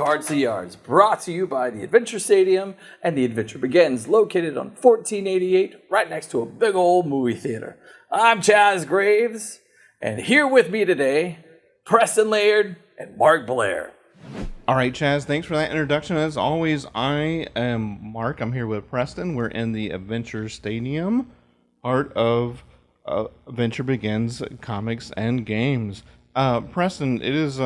Cards to Yards, brought to you by the Adventure Stadium and the Adventure Begins, located on 1488, right next to a big old movie theater. I'm Chaz Graves, and here with me today, Preston Laird and Mark Blair. All right, Chaz, thanks for that introduction. As always, I am Mark. I'm here with Preston. We're in the Adventure Stadium, part of Adventure Begins Comics and Games. Preston, it is,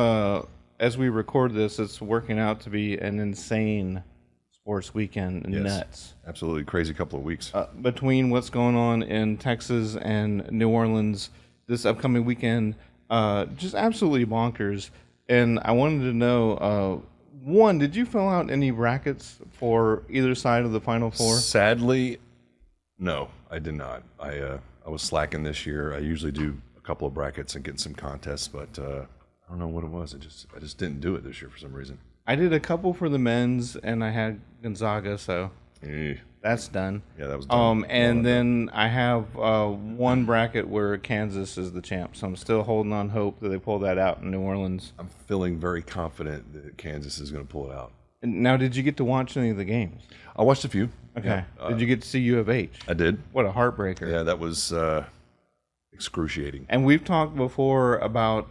as we record this, it's working out to be an insane sports weekend. Yes, nuts. Absolutely crazy couple of weeks. Between what's going on in Texas and New Orleans this upcoming weekend, just absolutely bonkers. And I wanted to know, one, did you fill out any brackets for either side of the Final Four? Sadly, no, I did not. I was slacking this year. I usually do a couple of brackets and get in some contests, but I don't know what it was. I just didn't do it this year for some reason. I did a couple for the men's, and I had Gonzaga, so that's done. Yeah, that was done. And then I have one bracket where Kansas is the champ, so I'm still holding on hope that they pull that out in New Orleans. I'm feeling very confident that Kansas is going to pull it out. Now, did you get to watch any of the games? I watched a few. Okay. Yeah. Did you get to see U of H? I did. What a heartbreaker. Yeah, that was excruciating. And we've talked before about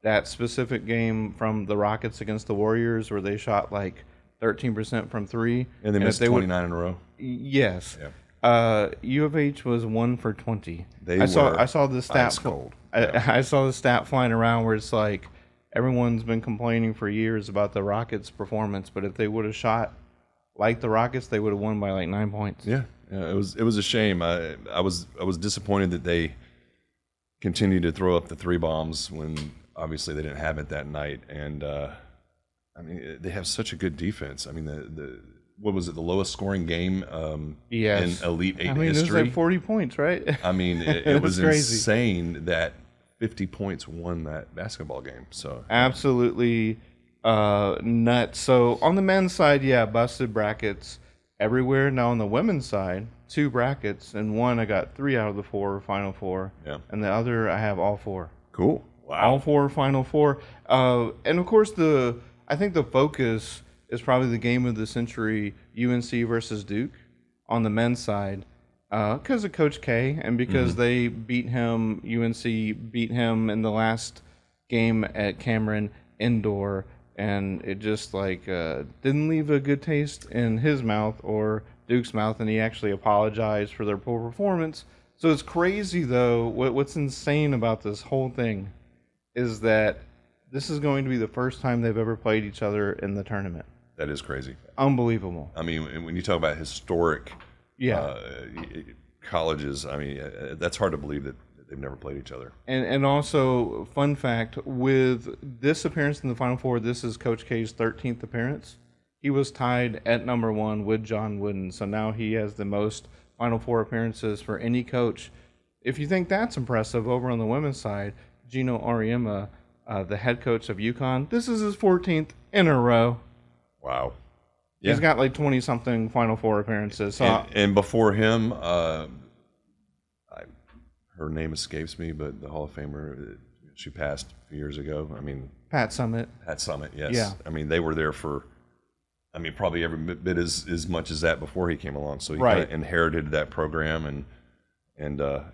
that specific game from the Rockets against the Warriors where they shot like 13% from three. And they missed 29 in a row. Yes. Yeah. U of H was 1 for 20. I saw the stat. Ice cold. I saw the stat flying around where it's like everyone's been complaining for years about the Rockets' performance, but if they would have shot like the Rockets, they would have won by like 9 points. Yeah, it was a shame. I was disappointed that they continued to throw up the three bombs when obviously they didn't have it that night. And I mean, they have such a good defense. I mean, what was it? The lowest scoring game Yes. in Elite Eight I mean, history. it was like 40 points, right? I mean, it was crazy. insane that 50 points won that basketball game. So Absolutely nuts. So on the men's side, yeah, busted brackets everywhere. Now on the women's side, 2 brackets, and one I got 3 out of the 4 Final Four. Yeah. And the other I have all 4. Cool. Wow. All 4 Final Four. And of course, I think the focus is probably the game of the century, UNC versus Duke, on the men's side, because of Coach K and because they beat him. UNC beat him in the last game at Cameron Indoor, and it just didn't leave a good taste in his mouth or Duke's mouth, and he actually apologized for their poor performance. So it's crazy, though. What's insane about this whole thing is that this is going to be the first time they've ever played each other in the tournament. That is crazy. Unbelievable. I mean, when you talk about historic colleges, I mean, that's hard to believe that they've never played each other. And also, fun fact, with this appearance in the Final Four, this is Coach K's 13th appearance. He was tied at number 1 with John Wooden, so now he has the most Final Four appearances for any coach. If you think that's impressive, over on the women's side, Gino Auriemma, the head coach of UConn, this is his 14th in a row. Wow. Yeah. He's got like 20-something Final Four appearances. So and before him, her name escapes me, but the Hall of Famer, she passed a few years ago. I mean, Pat Summitt, yes. Yeah. I mean, they were there for, probably every bit as much as that before he came along. So he Right. kind of inherited that program, and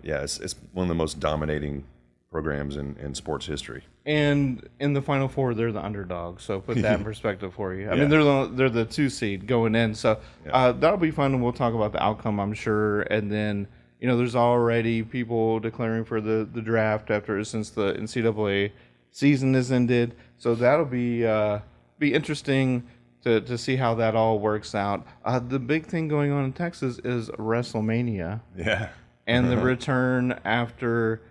it's one of the most dominating programs in sports history. and in the Final Four, they're the underdog. So put that in perspective for you. I Yeah. mean, they're the 2 seed going in. So that'll be fun, and we'll talk about the outcome, I'm sure. And then there's already people declaring for the draft since the NCAA season has ended. So that'll be interesting to see how that all works out. The big thing going on in Texas is Wrestlemania. Yeah. And the return after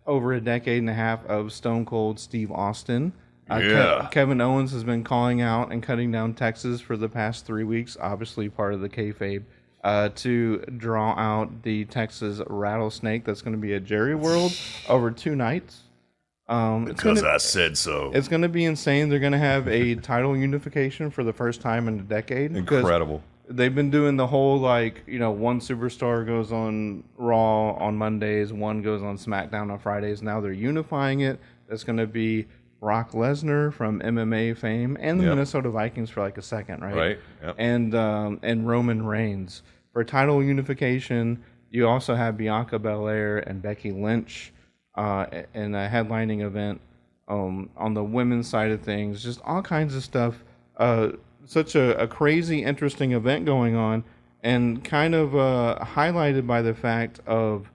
over a decade and a half of Stone Cold Steve Austin. Kevin Owens has been calling out and cutting down Texas for the past 3 weeks, obviously part of the kayfabe, to draw out the Texas Rattlesnake that's going to be at Jerry World over 2 nights. I said so. It's going to be insane. They're going to have a title unification for the first time in a decade. Incredible. They've been doing the whole one superstar goes on Raw on Mondays, one goes on SmackDown on Fridays. Now they're unifying it. That's going to be Brock Lesnar from MMA fame, and the Yep. Minnesota Vikings for like a second, right? Right. Yep. And Roman Reigns for title unification. You also have Bianca Belair and Becky Lynch in a headlining event on the women's side of things. Just all kinds of stuff. Such a crazy, interesting event going on, and kind of highlighted by the fact of,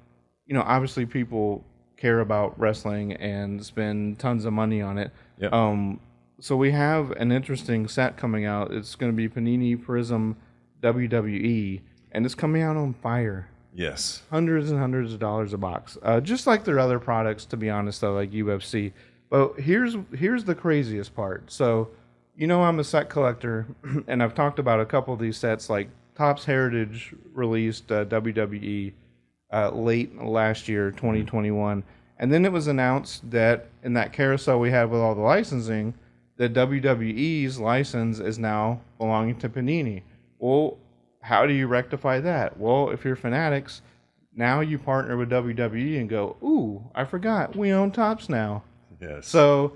obviously people care about wrestling and spend tons of money on it. Yep. So we have an interesting set coming out. It's going to be Panini Prism WWE, and it's coming out on fire. Yes. Hundreds and hundreds of dollars a box. Just like their other products, to be honest, though, like UFC. But here's the craziest part. So, I'm a set collector, and I've talked about a couple of these sets, like Topps Heritage released WWE late last year, 2021. And then it was announced that in that carousel we had with all the licensing, that WWE's license is now belonging to Panini. Well, how do you rectify that? Well, if you're Fanatics, now you partner with WWE and go, ooh, I forgot, we own Topps now. Yes. So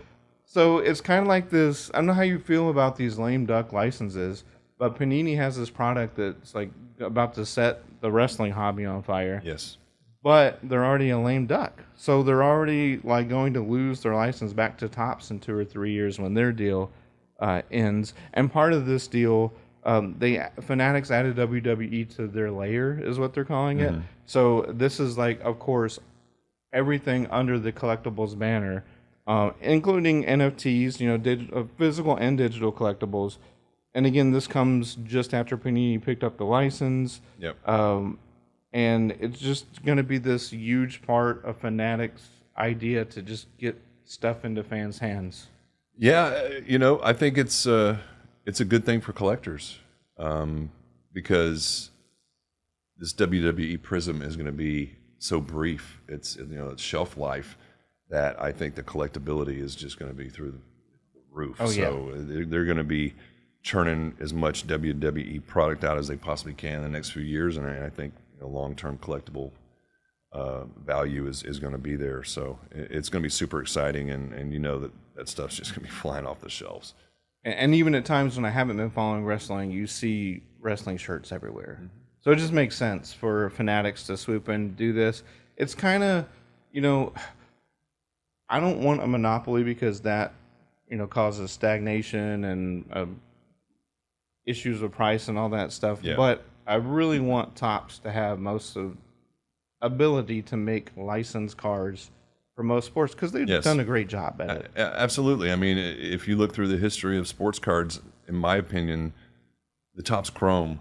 it's kind of like this. I don't know how you feel about these lame duck licenses, but Panini has this product that's like about to set the wrestling hobby on fire. Yes. But they're already a lame duck. So they're already like going to lose their license back to Topps in 2 or 3 years when their deal ends. And part of this deal, Fanatics added WWE to their layer, is what they're calling it. So this is like, of course, everything under the collectibles banner, including NFTs, physical and digital collectibles. And again, this comes just after Panini picked up the license. Yep. And it's just going to be this huge part of Fanatics' idea to just get stuff into fans' hands. Yeah, I think it's a good thing for collectors, because this WWE Prism is going to be so brief. It's its shelf life that I think the collectability is just going to be through the roof. Oh, yeah. So they're going to be churning as much WWE product out as they possibly can in the next few years, and I think long-term collectible value is going to be there. So it's going to be super exciting, and that stuff's just going to be flying off the shelves. And even at times when I haven't been following wrestling, you see wrestling shirts everywhere. So it just makes sense for Fanatics to swoop in and do this. It's kind of, I don't want a monopoly because that, causes stagnation and issues with price and all that stuff. Yeah. But I really want Topps to have most of ability to make licensed cards for most sports, because they've Yes. done a great job at it. Absolutely. I mean, if you look through the history of sports cards, in my opinion, the Topps Chrome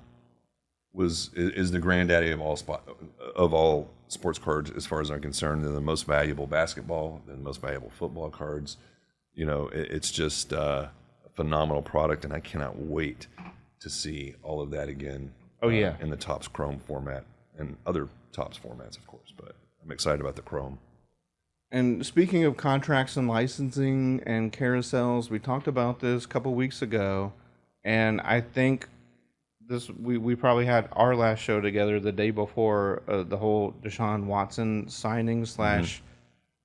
is the granddaddy of all sports cards, as far as I'm concerned. They're the most valuable basketball, the most valuable football cards. It's just a phenomenal product, and I cannot wait to see all of that again. Oh, yeah. In the Topps Chrome format and other Topps formats, of course. But I'm excited about the Chrome. And speaking of contracts and licensing and carousels, we talked about this a couple weeks ago, and I think we probably had our last show together the day before the whole Deshaun Watson signing /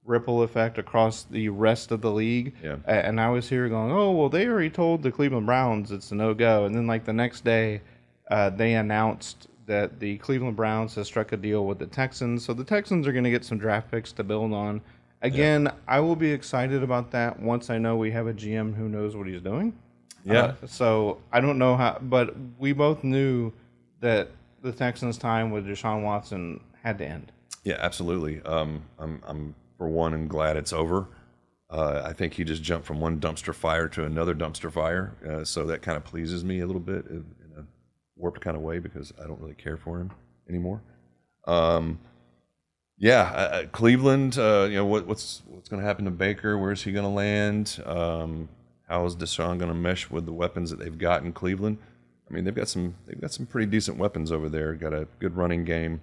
ripple effect across the rest of the league. Yeah. And I was here going, oh, well, they already told the Cleveland Browns it's a no-go. And then like the next day, they announced that the Cleveland Browns has struck a deal with the Texans. So the Texans are going to get some draft picks to build on. Again, I will be excited about that once I know we have a GM who knows what he's doing. Yeah. So I don't know how, but we both knew that the Texans' time with Deshaun Watson had to end. Yeah, absolutely. I'm for one, and glad it's over. I think he just jumped from one dumpster fire to another dumpster fire, so that kind of pleases me a little bit in a warped kind of way, because I don't really care for him anymore. Cleveland. What's going to happen to Baker? Where's he going to land? How is Deshaun going to mesh with the weapons that they've got in Cleveland? I mean, they've got some pretty decent weapons over there. Got a good running game.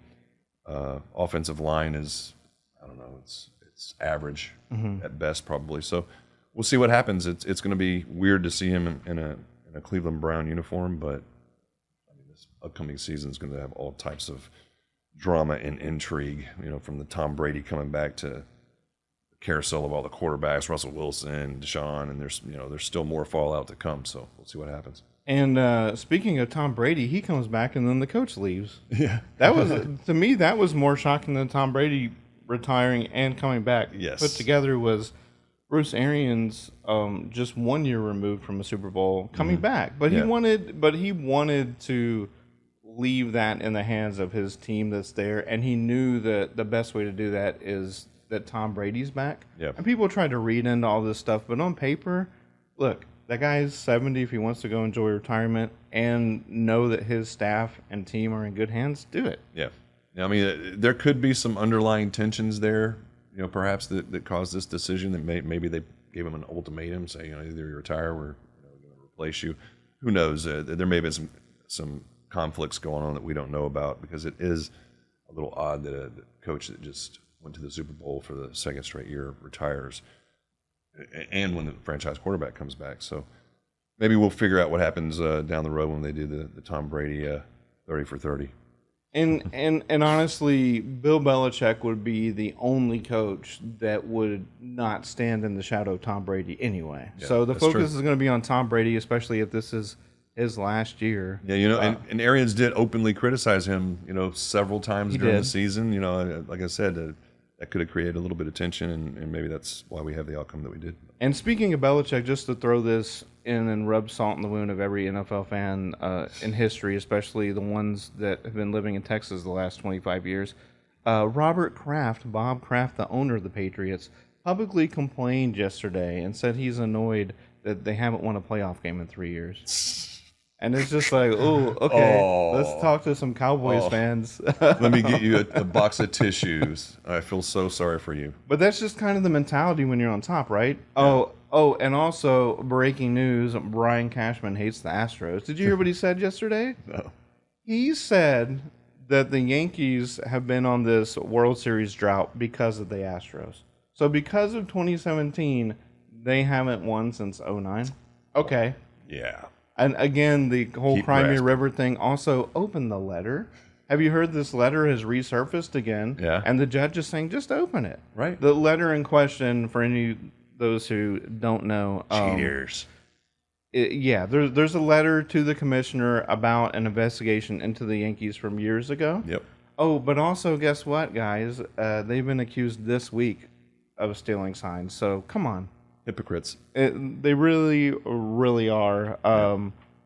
Offensive line is, I don't know, it's average at best, probably. So we'll see what happens. It's going to be weird to see him in a Cleveland Brown uniform, but I mean, this upcoming season is going to have all types of drama and intrigue. From the Tom Brady coming back to the carousel of all the quarterbacks, Russell Wilson, Deshaun, and there's still more fallout to come. So we'll see what happens. And speaking of Tom Brady, he comes back and then the coach leaves. Yeah, That was to me that was more shocking than Tom Brady retiring and coming back. Yes. Put together was Bruce Arians, just 1 year removed from a Super Bowl, coming back, but he wanted to leave that in the hands of his team that's there, and he knew that the best way to do that is that Tom Brady's back. Yep. And people try to read into all this stuff, but on paper, look, that guy's 70. If he wants to go enjoy retirement and know that his staff and team are in good hands, do it. Yeah. I mean, there could be some underlying tensions there, perhaps that caused this decision. That maybe they gave him an ultimatum, saying, either you retire or we're going to replace you. Who knows? There may have been some conflicts going on that we don't know about, because it is a little odd that a coach that just went to the Super Bowl for the second straight year retires, and when the franchise quarterback comes back. So maybe we'll figure out what happens down the road when they do the Tom Brady 30 for 30. And honestly, Bill Belichick would be the only coach that would not stand in the shadow of Tom Brady anyway. Yeah, so the that's focus true. is going to be on Tom Brady, especially if this is his last year. Yeah, and Arians did openly criticize him, several times during the did. season. Like I said, that could have created a little bit of tension, and maybe that's why we have the outcome that we did. And speaking of Belichick, just to throw this in and rub salt in the wound of every NFL fan in history, especially the ones that have been living in Texas the last 25 years, Bob Kraft, the owner of the Patriots, publicly complained yesterday and said he's annoyed that they haven't won a playoff game in 3 years. And it's just like, let's talk to some Cowboys fans. Let me get you a box of tissues. I feel so sorry for you. But that's just kind of the mentality when you're on top, right? Yeah. And also, breaking news, Brian Cashman hates the Astros. Did you hear what he said yesterday? No. He said that the Yankees have been on this World Series drought because of the Astros. So because of 2017, they haven't won since 2009. Okay. Yeah. And again, the whole Keep Crimea grasping. River thing also opened the letter. Have you heard this letter has resurfaced again? Yeah. And the judge is saying, just open it. Right. The letter in question, for those who don't know. Cheaters. There's a letter to the commissioner about an investigation into the Yankees from years ago. Yep. Oh, but also, guess what, guys? They've been accused this week of stealing signs. So, come on. Hypocrites. They really, really are.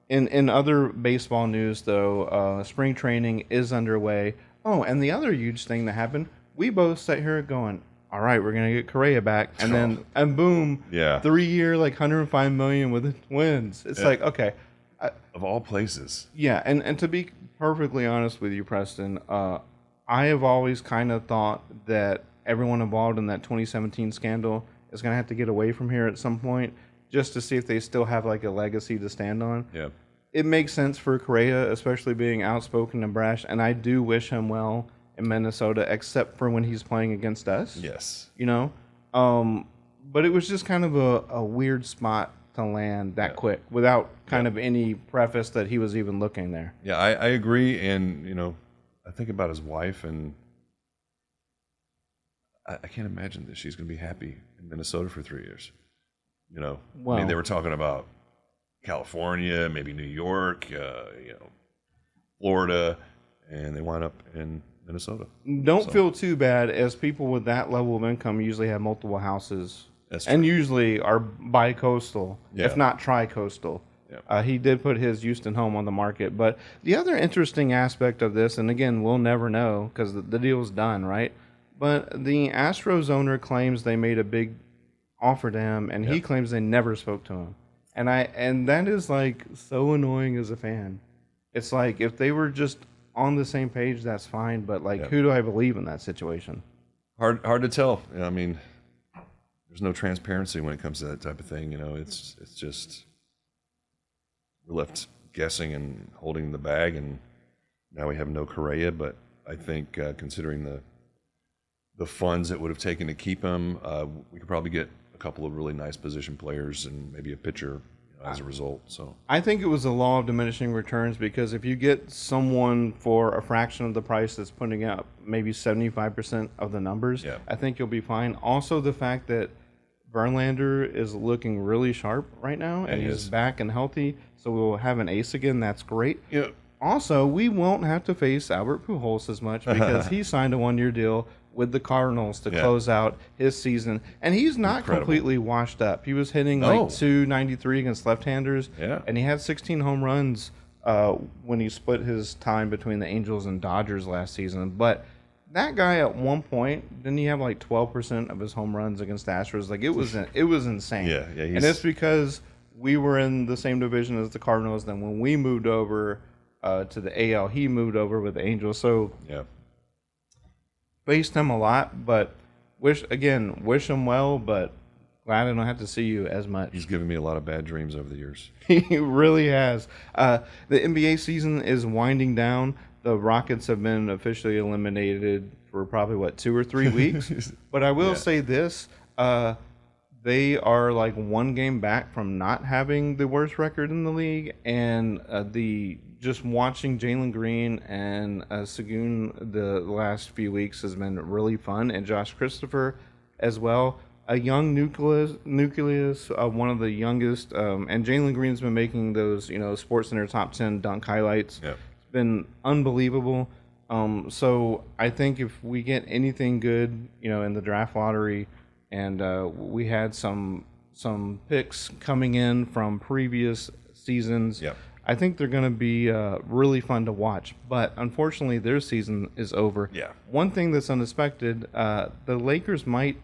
In other baseball news, though, spring training is underway. Oh, and the other huge thing that happened, we both sat here going, all right, we're going to get Correa back. And then, boom, 3 year, like $105 million with the Twins. It's like, okay. Of all places. Yeah, and to be perfectly honest with you, Preston, I have always kind of thought that everyone involved in that 2017 scandal is going to have to get away from here at some point just to see if they still have like a legacy to stand on. Yeah. It makes sense for Correa, especially being outspoken and brash, and I do wish him well in Minnesota, except for when he's playing against us. Yes. But it was just kind of a weird spot to land that quick without kind of any preface that he was even looking there. Yeah, I agree, and I think about his wife, and I can't imagine that she's going to be happy in Minnesota for 3 years. Well, I mean, they were talking about California, maybe New York, Florida, and they wind up in Minnesota. Don't feel too bad, as people with that level of income usually have multiple houses. That's and true. usually are bi-coastal, if not tri-coastal. Yeah. He did put his Houston home on the market. But the other interesting aspect of this, and again, we'll never know because the deal's done, right? But the Astros owner claims they made a big offer to him, and he claims they never spoke to him. And that is like so annoying as a fan. It's like if they were just on the same page, that's fine. But like, who do I believe in that situation? Hard to tell. I mean, there's no transparency when it comes to that type of thing. It's just we're left guessing and holding the bag, and now we have no Correa. But I think considering the funds it would have taken to keep him, we could probably get a couple of really nice position players and maybe a pitcher as a result. So I think it was a law of diminishing returns, because if you get someone for a fraction of the price that's putting up maybe 75% of the numbers, Yeah. I think you'll be fine. Also, the fact that Verlander is looking really sharp right now, and he he's is. back and healthy, so we'll have an ace again. That's great. yeah, Also, we won't have to face Albert Pujols as much because he signed a 1-year deal with the Cardinals to close out his season, and he's not completely washed up. He was hitting like 293 against left-handers, and he had 16 home runs when he split his time between the Angels and Dodgers last season. But that guy at one point, didn't he have like 12% of his home runs against the Astros? Like it was insane. Yeah, and it's because we were in the same division as the Cardinals. Then when we moved over to the AL, he moved over with the Angels. So faced him a lot, but wish him well, but glad I don't have to see you as much. he's given me a lot of bad dreams over the years. He really has. The NBA season is winding down. The Rockets have been officially eliminated for probably 2 or 3 weeks. But I will say this: they are like 1 game back from not having the worst record in the league, and just watching Jalen Green and Sagoon the last few weeks has been really fun, and Josh Christopher as well. A young nucleus, one of the youngest, and Jalen Green's been making those, SportsCenter top 10 dunk highlights. Yeah. It's been unbelievable. So I think if we get anything good, in the draft lottery, and we had some picks coming in from previous seasons. Yep. I think they're going to be really fun to watch. But unfortunately, their season is over. Yeah. One thing that's unexpected, the Lakers might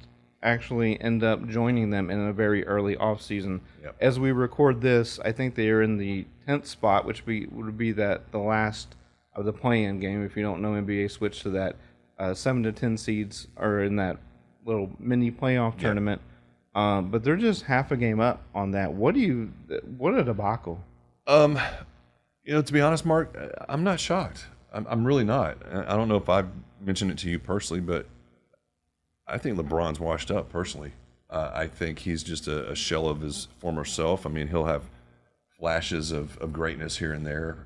actually end up joining them in a very early offseason. Yep. As we record this, I think they are in the 10th spot, which would be the last of the play-in game. If you don't know, NBA switched to that 7 to 10 seeds are in that little mini playoff tournament. But they're just half a game up on that. What a debacle. To be honest, Mark, I'm not shocked. I'm really not. I don't know if I've mentioned it to you personally, but I think LeBron's washed up personally. I think he's just a shell of his former self. I mean, he'll have flashes of greatness here and there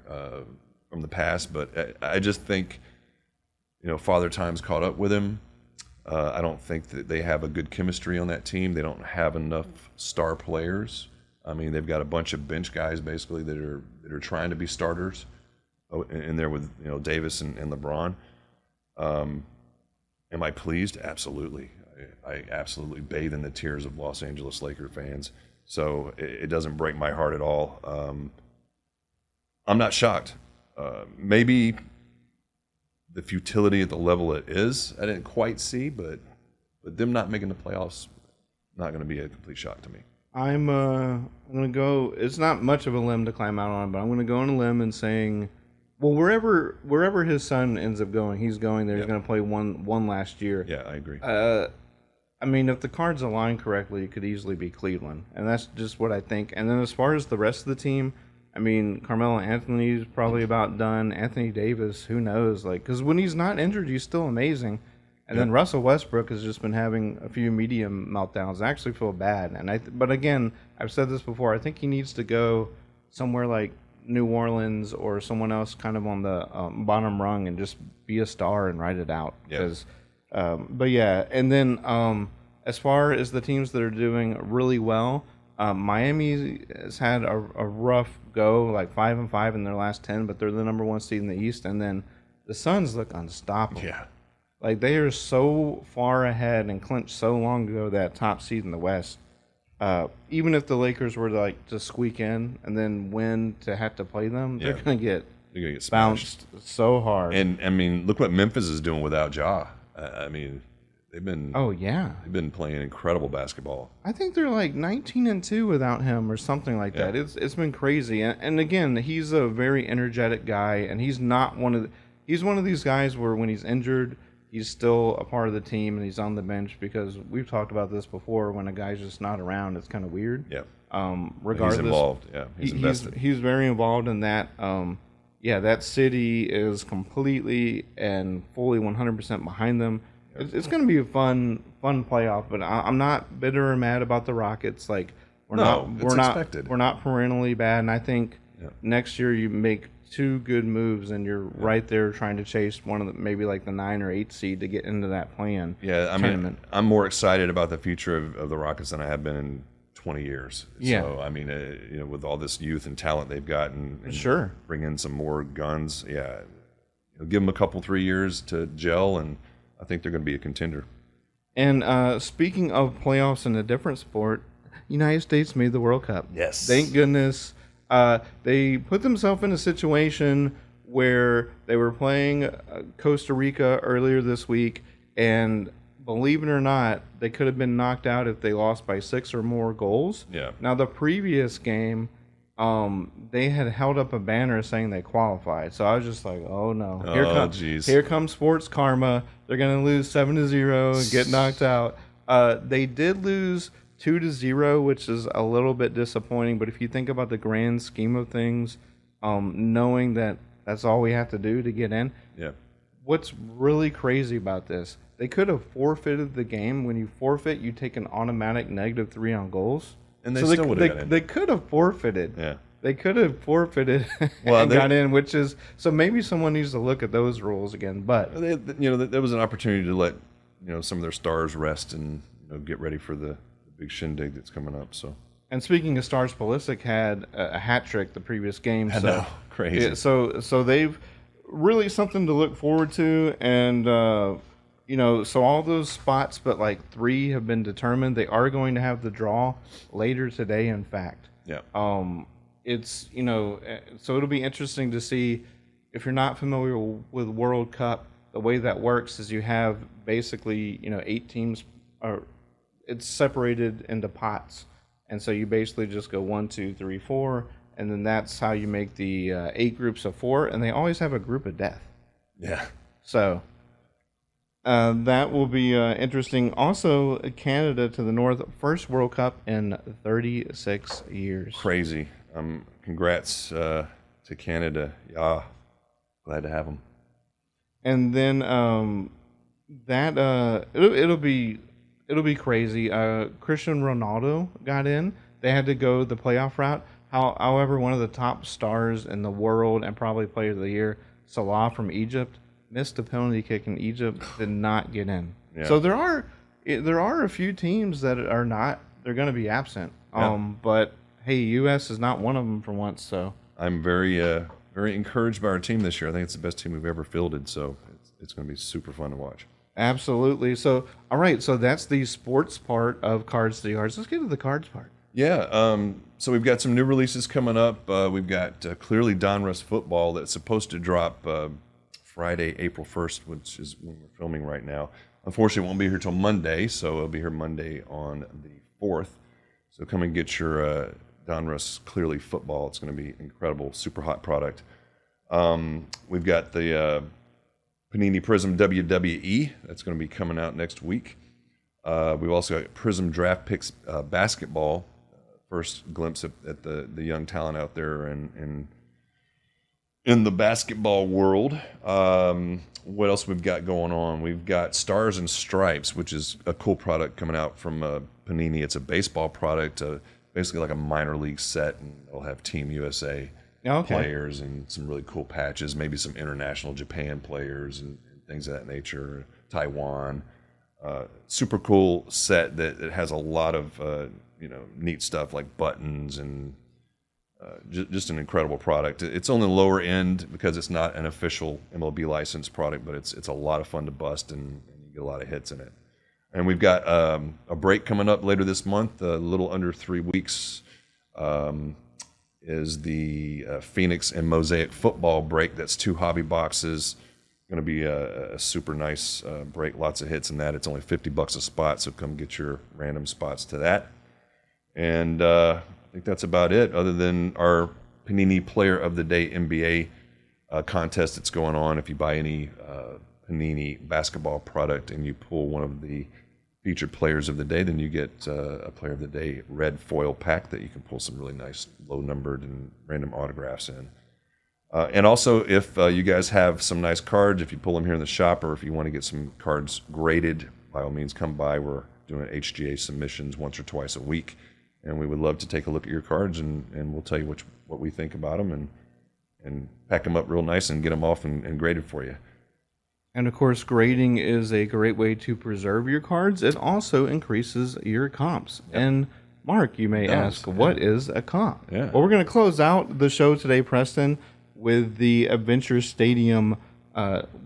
from the past, but I just think, Father Time's caught up with him. I don't think that they have a good chemistry on that team. They don't have enough star players. I mean, they've got a bunch of bench guys basically that are trying to be starters in there with Davis and LeBron. Am I pleased? Absolutely. I absolutely bathe in the tears of Los Angeles Laker fans. So it doesn't break my heart at all. I'm not shocked. Maybe the futility at the level it is, I didn't quite see, but them not making the playoffs, not going to be a complete shock to me. I'm going to go. It's not much of a limb to climb out on, but I'm going to go on a limb and saying, well, wherever his son ends up going, he's going there. He's going to play one last year. Yeah, I agree. I mean, if the cards align correctly, it could easily be Cleveland, and that's just what I think. And then as far as the rest of the team, I mean, Carmelo Anthony's probably about done. Anthony Davis, who knows? Because when he's not injured, he's still amazing. And then Russell Westbrook has just been having a few medium meltdowns. I actually feel bad. But again, I've said this before. I think he needs to go somewhere like New Orleans or someone else kind of on the bottom rung and just be a star and ride it out. But yeah, and then as far as the teams that are doing really well, Miami has had a rough go, like 5-5 in their last 10, but they're the number 1 seed in the East. And then the Suns look unstoppable. Yeah. Like, they are so far ahead and clinched so long ago that top seed in the West. Even if the Lakers were to squeak in and then win to have to play them, they're going to get smashed. bounced so hard. And I mean, look what Memphis is doing without Ja. I mean, they've been playing incredible basketball. I think they're like 19-2 without him or something like that. It's been crazy. And again, he's a very energetic guy, and he's not he's one of these guys where when he's injured, he's still a part of the team and he's on the bench, because we've talked about this before. When a guy's just not around, it's kind of weird. Yeah. Regardless, he's involved. Yeah, he's invested. He's very involved in that. That city is completely and fully 100% behind them. It's going to be a fun playoff. But I'm not bitter or mad about the Rockets. Like, It's expected. We're not perennially bad, and I think next year you make 2 good moves, and you're right there trying to chase one of the maybe like the 9 or 8 seed to get into that play-in tournament. I'm more excited about the future of the Rockets than I have been in 20 years. Yeah. So I mean, with all this youth and talent they've got, and sure, bring in some more guns. Yeah, give them a couple 3 years to gel, and I think they're going to be a contender. And speaking of playoffs in a different sport, United States made the World Cup. Yes. Thank goodness. They put themselves in a situation where they were playing Costa Rica earlier this week, and believe it or not, they could have been knocked out if they lost by 6 or more goals. Yeah. Now, the previous game, they had held up a banner saying they qualified. So I was just like, oh, no. Here comes sports karma. They're going to lose 7-0 and get knocked out. They did lose 2-0, which is a little bit disappointing. But if you think about the grand scheme of things, knowing that that's all we have to do to get in. Yeah. What's really crazy about this, they could have forfeited the game. When you forfeit, you take an automatic -3 on goals. And they still would have got in. They could have forfeited. Yeah. They could have forfeited and got in, which is so maybe someone needs to look at those rules again. But there was an opportunity to let some of their stars rest and get ready for the big shindig that's coming up. So. And speaking of stars, Pulisic had a hat trick the previous game. I know, crazy. Yeah, so they've really something to look forward to, and so all those spots, but like 3 have been determined. They are going to have the draw later today, in fact. Yeah. It's so it'll be interesting to see. If you're not familiar with World Cup, the way that works is you have basically 8 teams, or it's separated into pots, and so you basically just go 1, 2, 3, 4, and then that's how you make the 8 groups of 4, and they always have a group of death. Yeah. So that will be interesting. Also, Canada to the north, first World Cup in 36 years. Crazy. Congrats to Canada. Yeah, glad to have them. And then it'll be crazy. Cristiano Ronaldo got in. They had to go the playoff route. However, one of the top stars in the world and probably player of the year, Salah from Egypt, missed a penalty kick in Egypt, did not get in. Yeah. So there are a few teams that are not. They're going to be absent. Yeah. But hey, U.S. is not one of them for once. So I'm very encouraged by our team this year. I think it's the best team we've ever fielded. So it's going to be super fun to watch. Absolutely. So all right. So that's the sports part of Cards to Yards. Let's get to the cards part. Yeah. So we've got some new releases coming up. We've got clearly Donruss football that's supposed to drop Friday, April 1st, which is when we're filming right now. Unfortunately, it won't be here till Monday, so it'll be here Monday on the 4th. So come and get your Donruss Clearly football. It's going to be incredible, super hot product. We've got the Panini Prism WWE. That's going to be coming out next week. We've also got Prism Draft Picks basketball. First glimpse at the young talent out there in the basketball world. What else we've got going on? We've got Stars and Stripes, which is a cool product coming out from Panini. It's a baseball product, basically like a minor league set, and it'll have Team USA players and some really cool patches, maybe some international Japan players and things of that nature, Taiwan. Super cool set that it has a lot of neat stuff like buttons and just an incredible product. It's on the lower end because it's not an official MLB licensed product, but it's a lot of fun to bust and you get a lot of hits in it. And we've got a break coming up later this month, a little under 3 weeks, is the Phoenix and Mosaic football break. That's 2 hobby boxes. Going to be a super nice break, lots of hits in that. It's only $50 a spot, so come get your random spots to that. And I think that's about it, other than our Panini Player of the Day NBA contest that's going on. If you buy any Panini basketball product and you pull one of the featured players of the day, then you get a Player of the Day red foil pack that you can pull some really nice low-numbered and random autographs in. And also, if you guys have some nice cards, if you pull them here in the shop, or if you want to get some cards graded, by all means, come by. We're doing HGA submissions once or twice a week. and we would love to take a look at your cards, and we'll tell you what we think about them, and pack them up real nice and get them off and graded for you. And of course, grading is a great way to preserve your cards. It also increases your comps. Yep. And Mark, you may ask, what is a comp? Yeah. Well, we're going to close out the show today, Preston, with the Adventure Stadium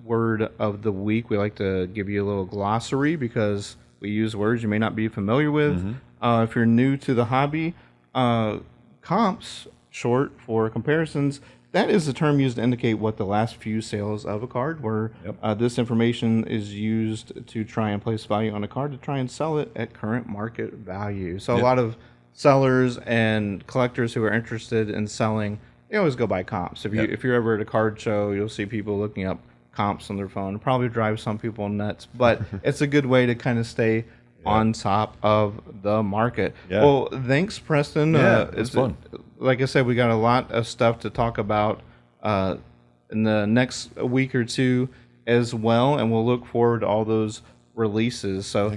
word of the week. We like to give you a little glossary because we use words you may not be familiar with. Mm-hmm. If you're new to the hobby, comps, short for comparisons, that is the term used to indicate what the last few sales of a card were. Yep. This information is used to try and place value on a card to try and sell it at current market value. So a lot of sellers and collectors who are interested in selling, they always go by comps. If you're ever at a card show, you'll see people looking up comps on their phone. It probably drives some people nuts, but it's a good way to kind of stay on top of the market. Yeah. Well, thanks, Preston. It's fun. Like I said, we got a lot of stuff to talk about in the next week or two as well, and we'll look forward to all those releases. So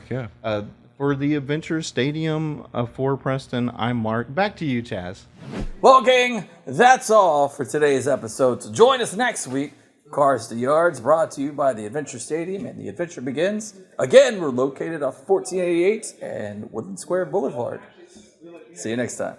for the Adventure Stadium for Preston, I'm Mark. Back to you, Chaz. Well, gang, that's all for today's episode. So join us next week. Cars to Yards, brought to you by the Adventure Stadium and the Adventure Begins. Again, we're located off 1488 and Woodland Square Boulevard. See you next time.